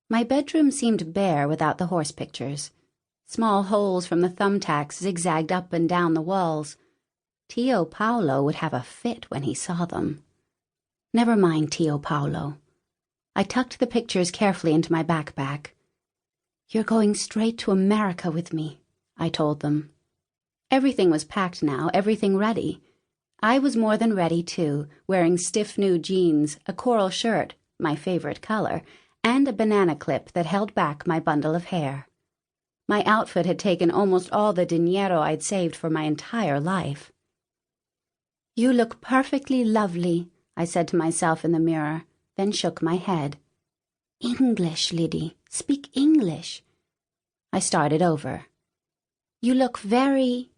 My bedroom seemed bare without the horse pictures. Small holes from the thumbtacks zigzagged up and down the walls. Tio Paolo would have a fit when he saw them. Never mind Tio Paolo. I tucked the pictures carefully into my backpack. "You're going straight to America with me," I told them. Everything was packed now, everything ready. I was more than ready, too, wearing stiff new jeans, a coral shirt, my favorite color, and a banana clip that held back my bundle of hair. My outfit had taken almost all the dinero I'd saved for my entire life. "You look perfectly lovely," I said to myself in the mirror, then shook my head. "English, Lidie. Speak English." I started over. "You look very—"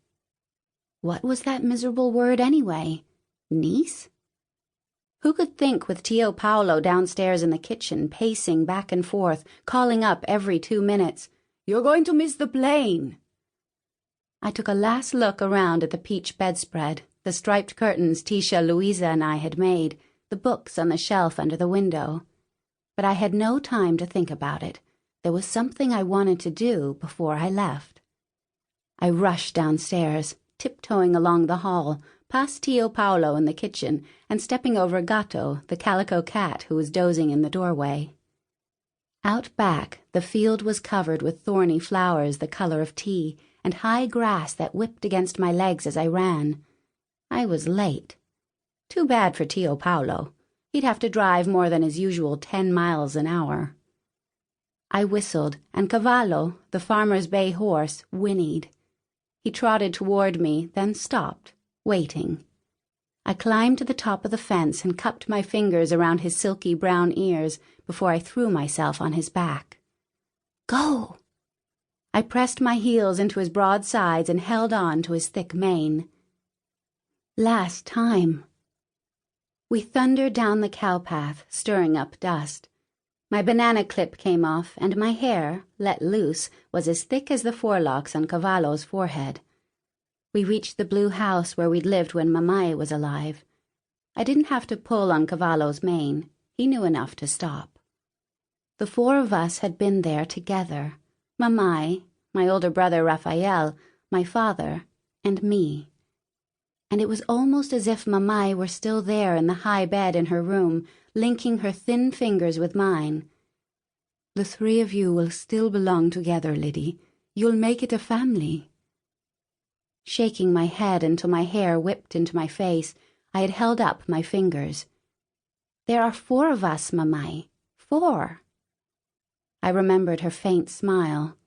What was that miserable word anyway? Niece? Who could think with Tio Paolo downstairs in the kitchen, pacing back and forth, calling up every 2 minutes, "You're going to miss the plane." I took a last look around at the peach bedspread, the striped curtains Tisha, Louisa, and I had made, the books on the shelf under the window. But I had no time to think about it. There was something I wanted to do before I left. I rushed downstairs, tiptoeing along the hall, past Tio Paolo in the kitchen, and stepping over Gatto, the calico cat who was dozing in the doorway. Out back, the field was covered with thorny flowers the color of tea, and high grass that whipped against my legs as I ran. I was late. Too bad for Tio Paolo. He'd have to drive more than his usual 10 miles an hour. I whistled, and Cavallo, the farmer's bay horse, whinnied. He trotted toward me, then stopped, waiting. I climbed to the top of the fence and cupped my fingers around his silky brown ears before I threw myself on his back. "Go!" I pressed my heels into his broad sides and held on to his thick mane. Last time. We thundered down the cowpath, stirring up dust. My banana clip came off, and my hair, let loose, was as thick as the forelocks on Cavallo's forehead. We reached the blue house where we'd lived when Mamai was alive. I didn't have to pull on Cavallo's mane. He knew enough to stop. The 4 of us had been there together. Mamai, my older brother Rafael, my father, and me. And it was almost as if Mamai were still there in the high bed in her room, linking her thin fingers with mine. "The 3 of you will still belong together, Lidie. You'll make it a family." Shaking my head until my hair whipped into my face, I had held up my fingers. "There are 4 of us, Mamai. 4. I remembered her faint smile.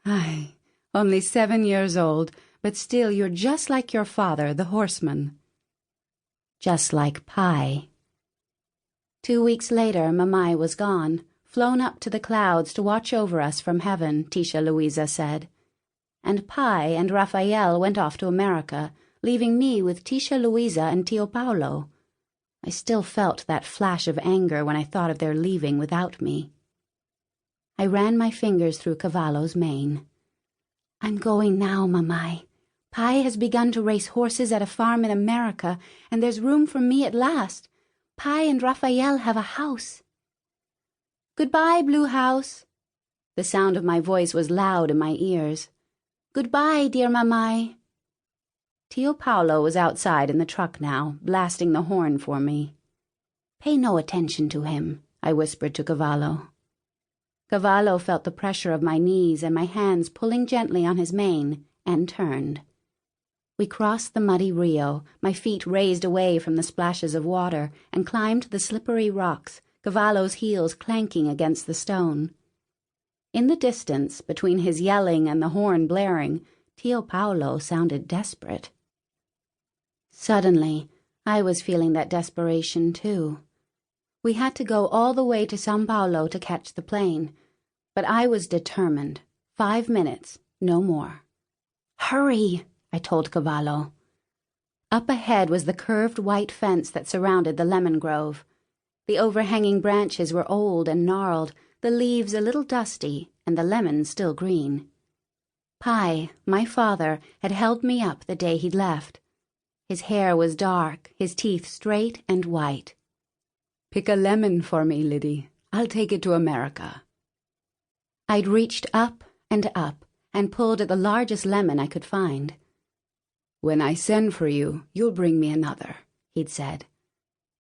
"Aye, only 7 years old, but still you're just like your father, the horseman." Just like Pi. 2 weeks later, Mamai was gone, flown up to the clouds to watch over us from heaven, Tisha Louisa said. And Pi and Rafael went off to America, leaving me with Tisha Louisa and Tio Paolo. I still felt that flash of anger when I thought of their leaving without me. I ran my fingers through Cavallo's mane. "I'm going now, Mamai. Pi has begun to race horses at a farm in America, and there's room for me at last. Pi and Rafael have a house." "Goodbye, Blue House." The sound of my voice was loud in my ears. "Goodbye, dear Mamai." Tio Paolo was outside in the truck now, blasting the horn for me. "Pay no attention to him," I whispered to Cavallo. Cavallo felt the pressure of my knees and my hands pulling gently on his mane, and turned. We crossed the muddy Rio, my feet raised away from the splashes of water, and climbed the slippery rocks, Cavallo's heels clanking against the stone. In the distance, between his yelling and the horn blaring, Tio Paolo sounded desperate. Suddenly, I was feeling that desperation too. We had to go all the way to São Paulo to catch the plane, but I was determined. 5 minutes, no more. "Hurry," I told Cavallo. Up ahead was the curved white fence that surrounded the lemon grove. The overhanging branches were old and gnarled, the leaves a little dusty, and the lemons still green. Pi, my father, had held me up the day he'd left. His hair was dark, his teeth straight and white. "Pick a lemon for me, Lidie. I'll take it to America," I'd reached up and pulled at the largest lemon I could find. "When I send for you, you'll bring me another," he'd said.